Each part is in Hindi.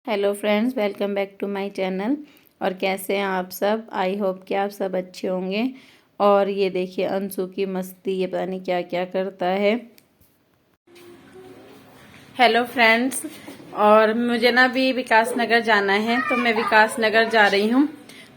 Hello friends, welcome back to my channel. और कैसे हैं आप सब? आई होप कि आप सब अच्छे होंगे। और ये देखिए अंशु की मस्ती, ये पता नहीं क्या क्या करता है। हेलो फ्रेंड्स, और मुझे ना अभी विकास नगर जाना है, तो मैं विकास नगर जा रही हूँ।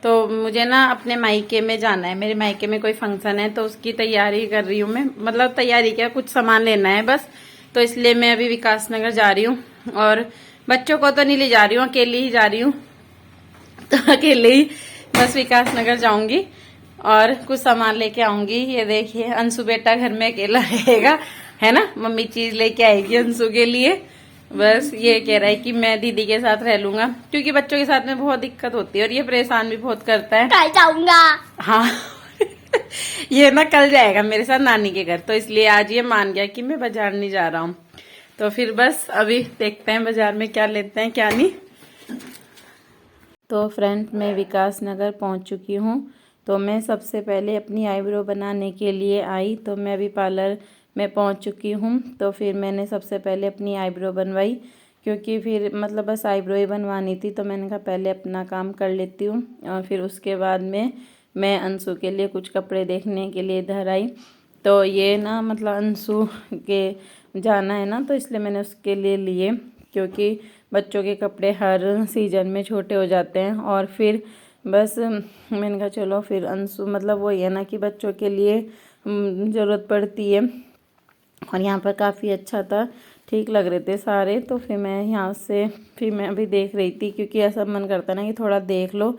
तो मुझे ना अपने मायके में जाना है, मेरे मायके में कोई फंक्शन है, तो उसकी तैयारी कर रही हूँ मैं। मतलब तैयारी क्या, कुछ सामान लेना है बस। तो इसलिए मैं अभी विकास नगर जा रही हूँ। और बच्चों को तो नहीं ले जा रही हूँ, अकेली ही जा रही हूँ। तो अकेले ही बस विकास नगर जाऊंगी और कुछ सामान लेके आऊंगी। ये देखिए अंशु बेटा घर में अकेला रहेगा, है ना। मम्मी चीज लेके आएगी अंशु के लिए। बस ये कह रहा है कि मैं दीदी के साथ रह लूंगा, क्योंकि बच्चों के साथ में बहुत दिक्कत होती है और ये परेशान भी बहुत करता है। कल जाऊंगा। हाँ। ये ना कल जाएगा मेरे साथ नानी के घर, तो इसलिए आज ये मान गया कि मैं बाजार नहीं जा रहा हूँ। तो फिर बस अभी देखते हैं बाजार में क्या लेते हैं क्या नहीं। तो फ्रेंड, मैं विकास नगर पहुंच चुकी हूं। तो मैं सबसे पहले अपनी आईब्रो बनाने के लिए आई। तो मैं अभी पार्लर में पहुंच चुकी हूं। तो फिर मैंने सबसे पहले अपनी आईब्रो बनवाई, क्योंकि फिर मतलब बस आईब्रो ही बनवानी थी। तो मैंने कहा पहले अपना काम कर लेती हूँ और फिर उसके बाद में मैं अंशु के लिए कुछ कपड़े देखने के लिए इधर आई। तो ये ना मतलब अंशु के जाना है ना, तो इसलिए मैंने उसके लिए लिए, क्योंकि बच्चों के कपड़े हर सीज़न में छोटे हो जाते हैं। और फिर बस मैंने कहा चलो फिर अंशु, मतलब वही है ना कि बच्चों के लिए ज़रूरत पड़ती है। और यहाँ पर काफ़ी अच्छा था, ठीक लग रहे थे सारे। तो फिर मैं यहाँ से फिर मैं अभी देख रही थी, क्योंकि ऐसा मन करता ना कि थोड़ा देख लो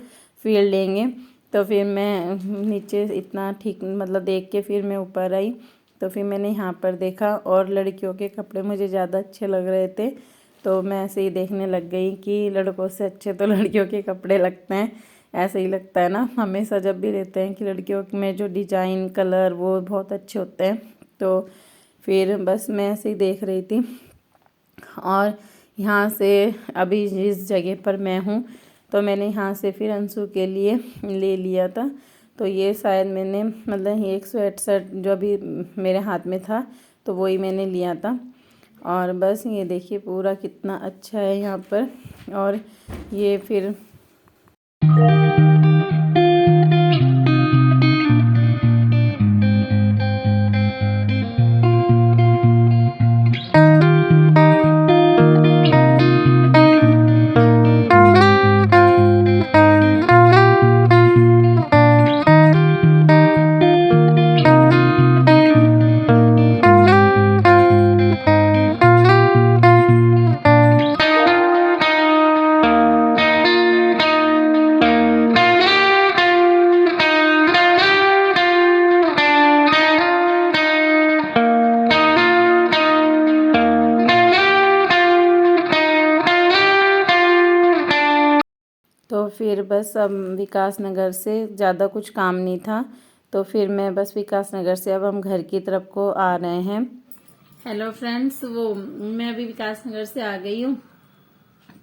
फील लेंगे। तो फिर मैं नीचे इतना ठीक मतलब देख के फिर मैं ऊपर आई। तो फिर मैंने यहाँ पर देखा और लड़कियों के कपड़े मुझे ज़्यादा अच्छे लग रहे थे। तो मैं ऐसे ही देखने लग गई कि लड़कों से अच्छे तो लड़कियों के कपड़े लगते हैं। ऐसे ही लगता है ना, हमेशा जब भी लेते हैं कि लड़कियों में जो डिज़ाइन कलर वो बहुत अच्छे होते हैं। तो फिर बस मैं ऐसे ही देख रही थी। और यहाँ से अभी जिस जगह पर मैं हूँ, तो मैंने यहाँ से फिर अंशु के लिए ले लिया था। तो ये शायद मैंने मतलब ये एक स्वेट शर्ट जो अभी मेरे हाथ में था, तो वही मैंने लिया था। और बस ये देखिए पूरा कितना अच्छा है यहाँ पर। और ये फिर तो फिर बस अब विकास नगर से ज़्यादा कुछ काम नहीं था। तो फिर मैं बस विकास नगर से अब हम घर की तरफ को आ रहे हैं। हेलो फ्रेंड्स, वो मैं अभी विकास नगर से आ गई हूँ।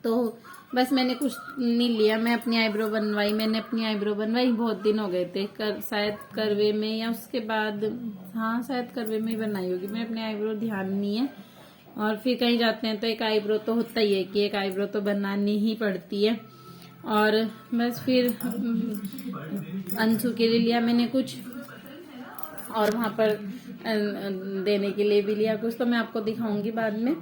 तो बस मैंने कुछ नहीं लिया, मैं अपनी आईब्रो बनवाई। मैंने अपनी आईब्रो बनवाई, बहुत दिन हो गए थे, शायद करवे में या उसके बाद, हाँ शायद करवे में ही बनाई होगी। मैं अपनी आईब्रो ध्यान नहीं है। और फिर कहीं जाते हैं तो एक आईब्रो तो होता ही है कि एक आईब्रो तो बनानी ही पड़ती है। और बस फिर अंशु के लिए लिया मैंने कुछ, और वहाँ पर देने के लिए भी लिया कुछ, तो मैं आपको दिखाऊंगी बाद में।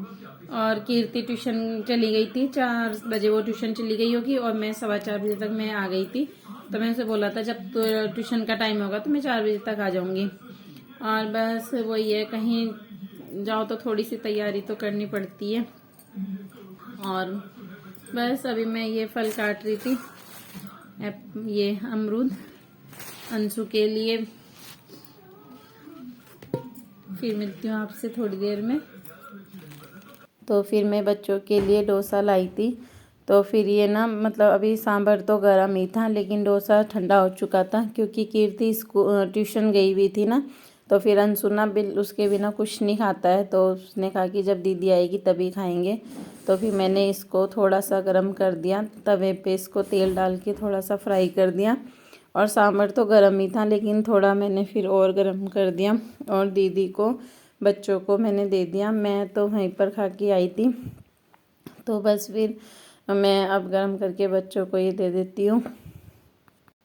और कीर्ति ट्यूशन चली गई थी, 4 बजे वो ट्यूशन चली गई होगी और मैं 4:15 बजे तक मैं आ गई थी। तो मैंने उसे बोला था जब तो ट्यूशन का टाइम होगा तो मैं 4 बजे तक आ जाऊंगी। और बस वही है, कहीं जाओ तो थोड़ी सी तैयारी तो करनी पड़ती है। और बस अभी मैं ये फल काट रही थी, ये अमरूद अंशु के लिए। फिर मिलती हूँ आपसे थोड़ी देर में। तो फिर मैं बच्चों के लिए डोसा लाई थी। तो फिर ये ना मतलब अभी सांभर तो गर्म ही था, लेकिन डोसा ठंडा हो चुका था, क्योंकि कीर्ति ट्यूशन गई हुई थी ना। तो फिर अंशु ना उसके बिना कुछ नहीं खाता है, तो उसने कहा कि जब दीदी आएगी तभी खाएंगे। तो फिर मैंने इसको थोड़ा सा गर्म कर दिया, तवे पे इसको तेल डाल के थोड़ा सा फ्राई कर दिया। और सांभर तो गर्म ही था, लेकिन थोड़ा मैंने फिर और गर्म कर दिया और दीदी को बच्चों को मैंने दे दिया। मैं तो वहीं पर खा के आई थी। तो बस फिर मैं अब गर्म करके बच्चों को ये दे देती हूँ।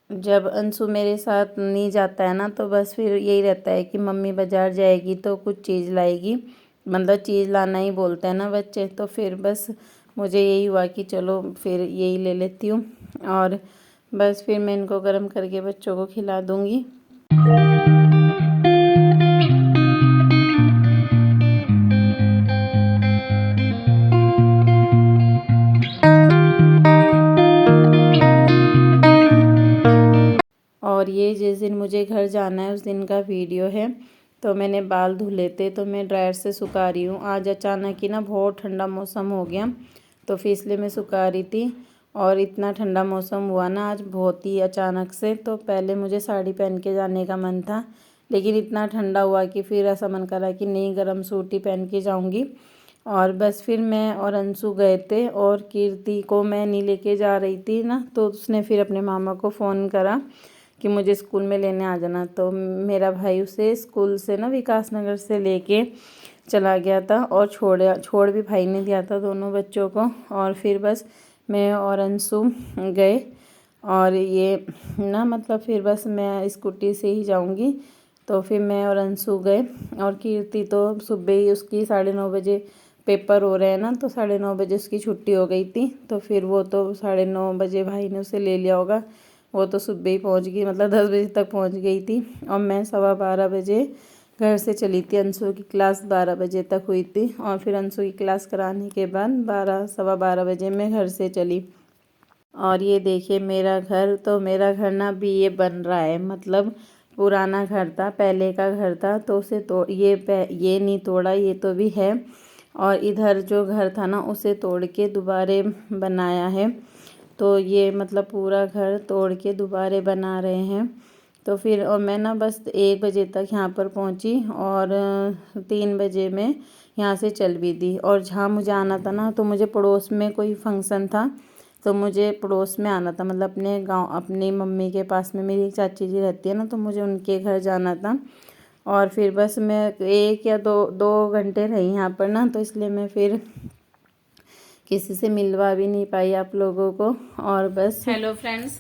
जब अंशु मेरे साथ नहीं जाता है ना तो बस फिर यही रहता है कि मम्मी बाज़ार जाएगी तो कुछ चीज़ लाएगी, मतलब चीज़ लाना ही बोलते हैं ना बच्चे। तो फिर बस मुझे यही हुआ कि चलो फिर यही ले लेती हूँ और बस फिर मैं इनको गर्म करके बच्चों को खिला दूँगी। और ये जिस दिन मुझे घर जाना है उस दिन का वीडियो है। तो मैंने बाल धुले थे तो मैं ड्रायर से सुखा रही हूँ। आज अचानक ही ना बहुत ठंडा मौसम हो गया तो फिर इसलिए मैं सुखा रही थी। और इतना ठंडा मौसम हुआ ना आज बहुत ही अचानक से। तो पहले मुझे साड़ी पहन के जाने का मन था, लेकिन इतना ठंडा हुआ कि फिर ऐसा मन करा कि नहीं, गर्म सूट ही पहन के जाऊँगी। और बस फिर मैं और अंशु गए थे और कीर्ति को मैं नहीं लेके जा रही थी ना, तो उसने फिर अपने मामा को फ़ोन करा कि मुझे स्कूल में लेने आ जाना। तो मेरा भाई उसे स्कूल से ना विकास नगर से लेके चला गया था और छोड़ भी भाई ने दिया था दोनों बच्चों को। और फिर बस मैं और अंशु गए और ये ना मतलब फिर बस मैं स्कूटी से ही जाऊंगी। तो फिर मैं और अंशु गए और कीर्ति तो सुबह ही उसकी 9:30 बजे पेपर हो रहे हैं ना, तो 9:30 बजे उसकी छुट्टी हो गई थी। तो फिर वो तो 9:30 बजे भाई ने उसे ले लिया होगा, वो तो सुबह ही पहुंच गई, मतलब 10 बजे तक पहुंच गई थी। और मैं 12:15 बजे घर से चली थी। अंशु की क्लास 12 बजे तक हुई थी और फिर अंशु की क्लास कराने के बाद 12 सवा 12 बजे मैं घर से चली। और ये देखिए मेरा घर, तो मेरा घर ना अभी ये बन रहा है, मतलब पुराना घर था, पहले का घर था, तो उसे ये नहीं तोड़ा, ये तो भी है। और इधर जो घर था ना उसे तोड़ के दोबारे बनाया है। तो ये मतलब पूरा घर तोड़ के दोबारे बना रहे हैं। तो फिर और मैं ना बस 1 बजे तक यहाँ पर पहुँची और 3 बजे मैं यहाँ से चल भी दी। और जहाँ मुझे आना था ना, तो मुझे पड़ोस में कोई फंक्शन था, तो मुझे पड़ोस में आना था, मतलब अपने गांव, अपनी मम्मी के पास में मेरी एक चाची जी रहती है ना, तो मुझे उनके घर जाना था। और फिर बस मैं 1 या 2 घंटे रही यहाँ पर ना, तो इसलिए मैं फिर किसी से मिलवा भी नहीं पाई आप लोगों को। और बस हेलो फ्रेंड्स,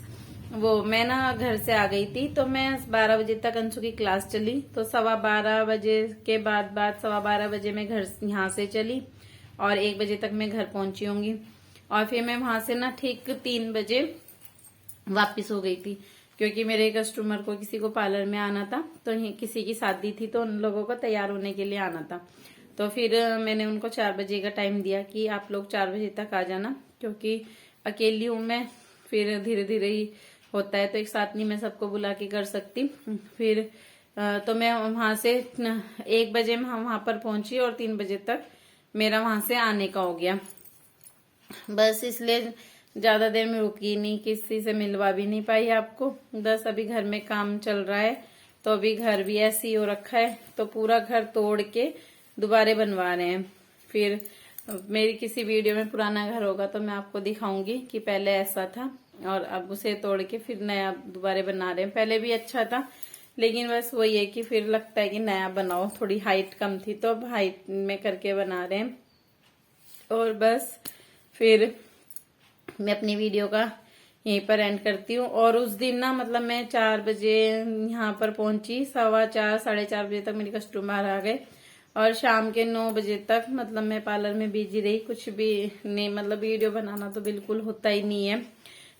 वो मैं ना घर से आ गई थी, तो मैं 12 बजे तक अंशु की क्लास चली, तो 12:15 बजे के बाद 12:15 बजे मैं घर यहाँ से चली और 1 बजे तक मैं घर पहुंची होंगी। और फिर मैं वहां से ना ठीक 3 बजे वापस हो गई थी, क्योंकि मेरे कस्टमर को किसी को पार्लर में आना था, तो किसी की शादी थी, तो उन लोगों को तैयार होने के लिए आना था। तो फिर मैंने उनको 4 बजे का टाइम दिया कि आप लोग 4 बजे तक आ जाना, क्योंकि अकेली हूँ मैं, फिर धीरे धीरे ही होता है, तो एक साथ नहीं मैं सबको बुला के कर सकती। फिर तो मैं वहां से 1 बजे मैं वहां पर पहुंची और 3 बजे तक मेरा वहां से आने का हो गया। बस इसलिए ज्यादा देर में रुकी नहीं, किसी से मिलवा भी नहीं पाई आपको। बस अभी घर में काम चल रहा है, तो अभी घर भी ऐसे ही हो रखा है, तो पूरा घर तोड़ के दोबारे बनवा रहे हैं। फिर मेरी किसी वीडियो में पुराना घर होगा तो मैं आपको दिखाऊंगी कि पहले ऐसा था और अब उसे तोड़ के फिर नया दोबारे बना रहे हैं। पहले भी अच्छा था, लेकिन बस वही है कि फिर लगता है कि नया बनाओ, थोड़ी हाइट कम थी तो अब हाइट में करके बना रहे हैं। और बस फिर मैं अपनी वीडियो का यहीं पर एंड करती हूँ। और उस दिन ना मतलब मैं 4 बजे यहाँ पर पहुंची, 4:15 4:30 बजे तक मेरे कस्टमर आ गए और शाम के 9 बजे तक मतलब मैं पार्लर में बिजी रही। कुछ भी नहीं, मतलब वीडियो बनाना तो बिल्कुल होता ही नहीं है,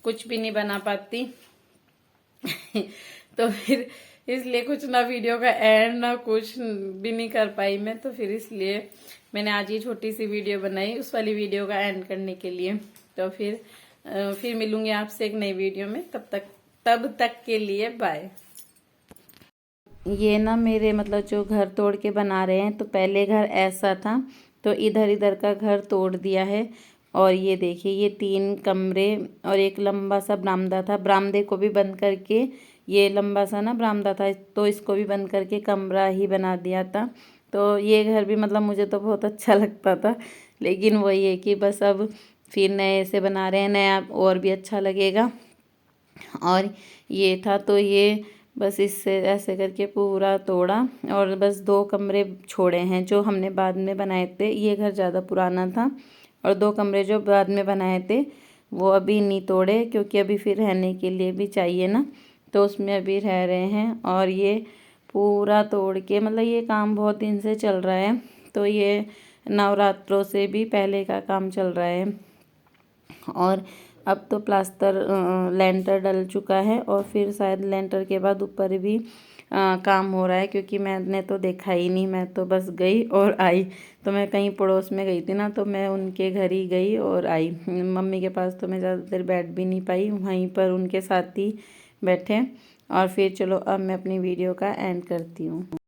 कुछ भी नहीं बना पाती। तो फिर इसलिए कुछ ना वीडियो का एंड ना कुछ भी नहीं कर पाई मैं, तो फिर इसलिए मैंने आज ये छोटी सी वीडियो बनाई उस वाली वीडियो का एंड करने के लिए। तो फिर मिलूंगी आपसे एक नई वीडियो में, तब तक के लिए बाय। ये ना मेरे मतलब जो घर तोड़ के बना रहे हैं, तो पहले घर ऐसा था, तो इधर इधर का घर तोड़ दिया है। और ये देखिए ये 3 कमरे और एक लंबा सा बरामदा था, बरामदे को भी बंद करके, ये लंबा सा ना बरामदा था, तो इसको भी बंद करके कमरा ही बना दिया था। तो ये घर भी मतलब मुझे तो बहुत अच्छा लगता था, लेकिन वही है कि बस अब फिर नए से बना रहे हैं, नया और भी अच्छा लगेगा। और ये था, तो ये बस इससे ऐसे करके पूरा तोड़ा और बस 2 कमरे छोड़े हैं जो हमने बाद में बनाए थे। ये घर ज़्यादा पुराना था और 2 कमरे जो बाद में बनाए थे वो अभी नहीं तोड़े, क्योंकि अभी फिर रहने के लिए भी चाहिए ना, तो उसमें अभी रह रहे हैं। और ये पूरा तोड़ के, मतलब ये काम बहुत दिन से चल रहा है, तो ये नवरात्रों से भी पहले का काम चल रहा है। और अब तो प्लास्टर लेंटर डल चुका है, और फिर शायद लेंटर के बाद ऊपर भी काम हो रहा है, क्योंकि मैंने तो देखा ही नहीं, मैं तो बस गई और आई। तो मैं कहीं पड़ोस में गई थी ना, तो मैं उनके घर ही गई और आई। मम्मी के पास तो मैं ज़्यादा देर बैठ भी नहीं पाई, वहीं पर उनके साथ ही बैठे। और फिर चलो अब मैं अपनी वीडियो का एंड करती हूँ।